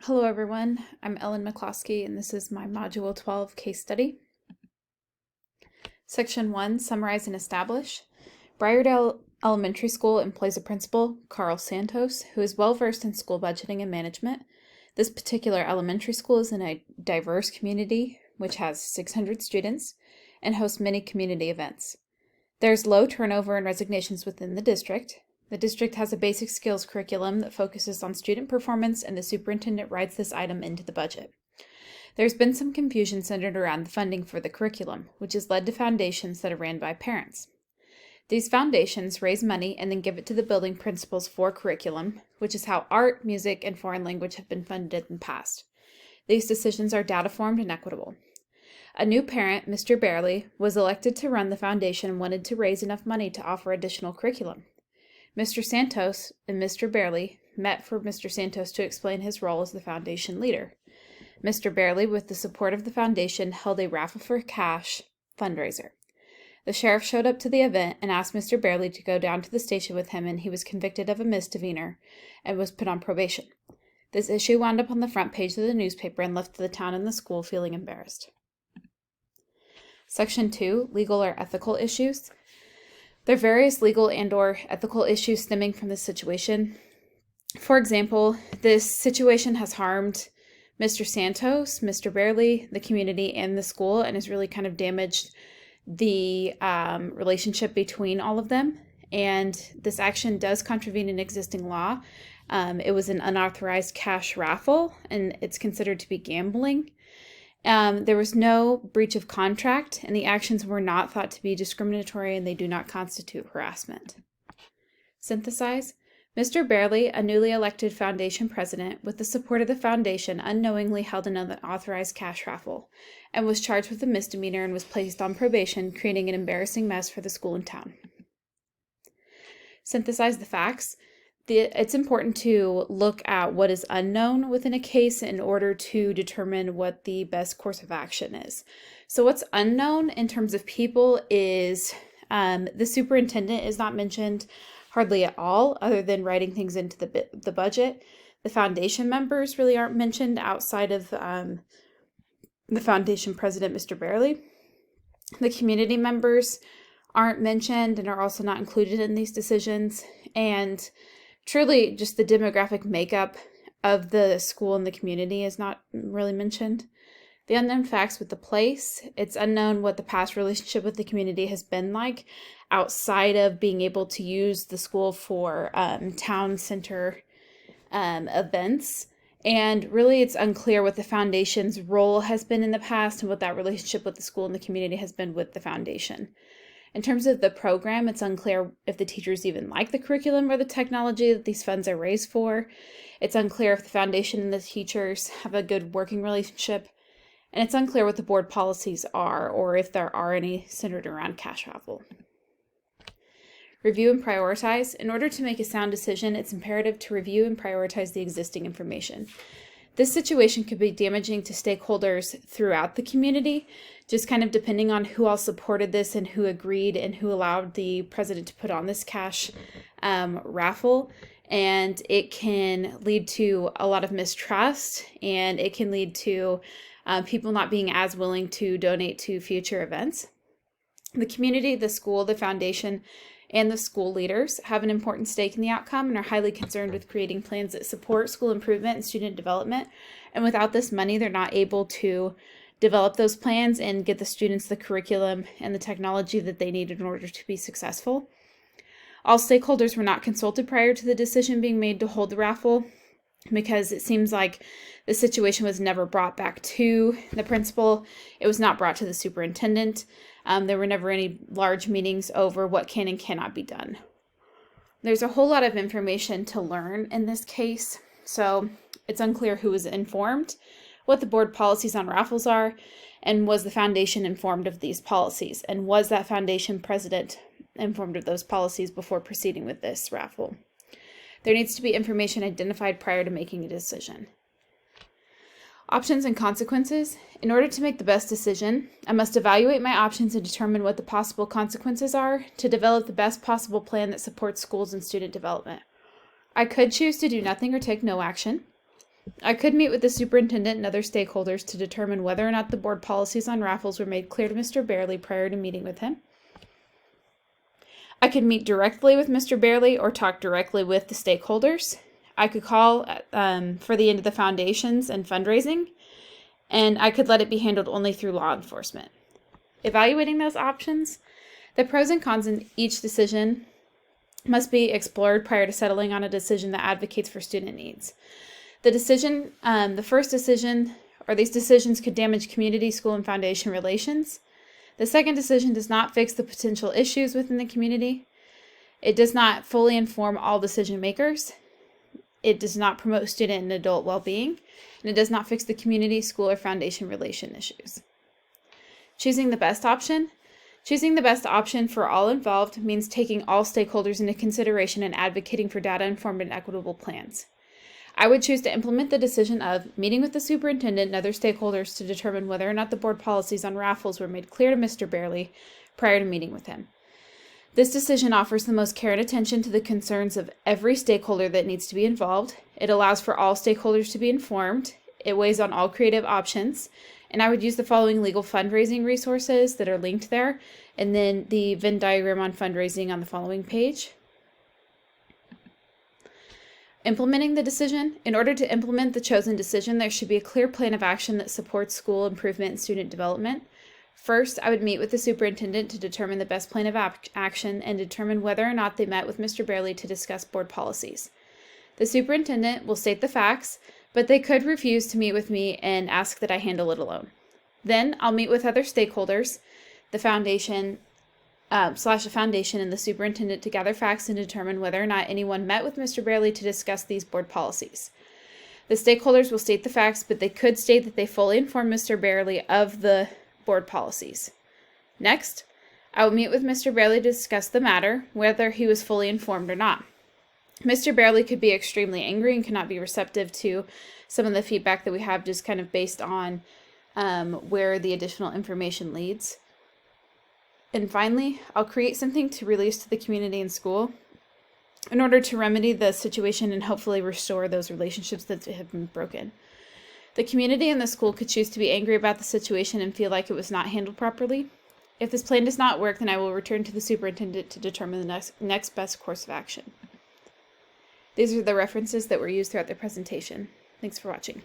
Hello everyone, I'm Ellen McCloskey and this is my Module 12 case study. Section 1, Summarize and Establish. Briardale Elementary School employs a principal, Carl Santos, who is well versed in school budgeting and management. This particular elementary school is in a diverse community, which has 600 students, and hosts many community events. There's low turnover and resignations within the district. The district has a basic skills curriculum that focuses on student performance, and the superintendent writes this item into the budget. There's been some confusion centered around the funding for the curriculum, which has led to foundations that are ran by parents. These foundations raise money and then give it to the building principals for curriculum, which is how art, music, and foreign language have been funded in the past. These decisions are data-formed and equitable. A new parent, Mr. Barely, was elected to run the foundation and wanted to raise enough money to offer additional curriculum. Mr. Santos and Mr. Barely met for Mr. Santos to explain his role as the foundation leader. Mr. Barely, with the support of the foundation, held a raffle for cash fundraiser. The sheriff showed up to the event and asked Mr. Barely to go down to the station with him, and he was convicted of a misdemeanor and was put on probation. This issue wound up on the front page of the newspaper and left the town and the school feeling embarrassed. Section 2, Legal or Ethical Issues. There are various legal and/or ethical issues stemming from this situation. For example, this situation has harmed Mr. Santos, Mr. Barely, the community, and the school, and has really kind of damaged the relationship between all of them. And this action does contravene an existing law. It was an unauthorized cash raffle, and it's considered to be gambling. There was no breach of contract, and the actions were not thought to be discriminatory, and they do not constitute harassment. Synthesize. Mr. Barely, a newly elected foundation president, with the support of the foundation, unknowingly held an unauthorized cash raffle, and was charged with a misdemeanor and was placed on probation, creating an embarrassing mess for the school and town. Synthesize the facts. It's important to look at what is unknown within a case in order to determine what the best course of action is. So what's unknown in terms of people is the superintendent is not mentioned hardly at all, other than writing things into the budget. The foundation members really aren't mentioned outside of the foundation president, Mr. Barely. The community members aren't mentioned and are also not included in these decisions. And truly, just the demographic makeup of the school and the community is not really mentioned. The unknown facts with the place, it's unknown what the past relationship with the community has been like outside of being able to use the school for town center events. And really, it's unclear what the foundation's role has been in the past and what that relationship with the school and the community has been with the foundation. In terms of the program, it's unclear if the teachers even like the curriculum or the technology that these funds are raised for. It's unclear if the foundation and the teachers have a good working relationship. And it's unclear what the board policies are or if there are any centered around cash raffle. Review and prioritize. In order to make a sound decision, it's imperative to review and prioritize the existing information. This situation could be damaging to stakeholders throughout the community, just kind of depending on who all supported this and who agreed and who allowed the president to put on this cash raffle. And it can lead to a lot of mistrust, and it can lead to people not being as willing to donate to future events. The community, the school, the foundation, and the school leaders have an important stake in the outcome and are highly concerned with creating plans that support school improvement and student development. And without this money, they're not able to develop those plans and get the students the curriculum and the technology that they need in order to be successful. All stakeholders were not consulted prior to the decision being made to hold the raffle, because it seems like the situation was never brought back to the principal. It was not brought to the superintendent. There were never any large meetings over what can and cannot be done. There's a whole lot of information to learn in this case, so it's unclear who was informed, what the board policies on raffles are, and was the foundation informed of these policies, and was that foundation president informed of those policies before proceeding with this raffle. There needs to be information identified prior to making a decision. Options and consequences. In order to make the best decision, I must evaluate my options and determine what the possible consequences are to develop the best possible plan that supports schools and student development. I could choose to do nothing or take no action. I could meet with the superintendent and other stakeholders to determine whether or not the board policies on raffles were made clear to Mr. Barely prior to meeting with him. I could meet directly with Mr. Barely or talk directly with the stakeholders. I could call for the end of the foundations and fundraising, and I could let it be handled only through law enforcement. Evaluating those options, the pros and cons in each decision must be explored prior to settling on a decision that advocates for student needs. The first decision, or these decisions could damage community, school, and foundation relations. The second decision does not fix the potential issues within the community. It does not fully inform all decision makers. It does not promote student and adult well-being, and it does not fix the community, school, or foundation relation issues. Choosing the best option. Choosing the best option for all involved means taking all stakeholders into consideration and advocating for data-informed and equitable plans. I would choose to implement the decision of meeting with the superintendent and other stakeholders to determine whether or not the board policies on raffles were made clear to Mr. Barely prior to meeting with him. This decision offers the most care and attention to the concerns of every stakeholder that needs to be involved. It allows for all stakeholders to be informed. It weighs on all creative options. And I would use the following legal fundraising resources that are linked there, and then the Venn diagram on fundraising on the following page. Implementing the decision. In order to implement the chosen decision, there should be a clear plan of action that supports school improvement and student development. First, I would meet with the superintendent to determine the best plan of action and determine whether or not they met with Mr. Barely to discuss board policies. The superintendent will state the facts, but they could refuse to meet with me and ask that I handle it alone. Then I'll meet with other stakeholders, the foundation and the superintendent to gather facts and determine whether or not anyone met with Mr. Barely to discuss these board policies. The stakeholders will state the facts, but they could state that they fully informed Mr. Barely of the board policies. Next, I will meet with Mr. Barely to discuss the matter, whether he was fully informed or not. Mr. Barely could be extremely angry and cannot be receptive to some of the feedback that we have just kind of based on where the additional information leads. And finally, I'll create something to release to the community and school in order to remedy the situation and hopefully restore those relationships that have been broken. The community and the school could choose to be angry about the situation and feel like it was not handled properly. If this plan does not work, then I will return to the superintendent to determine the next best course of action. These are the references that were used throughout the presentation. Thanks for watching.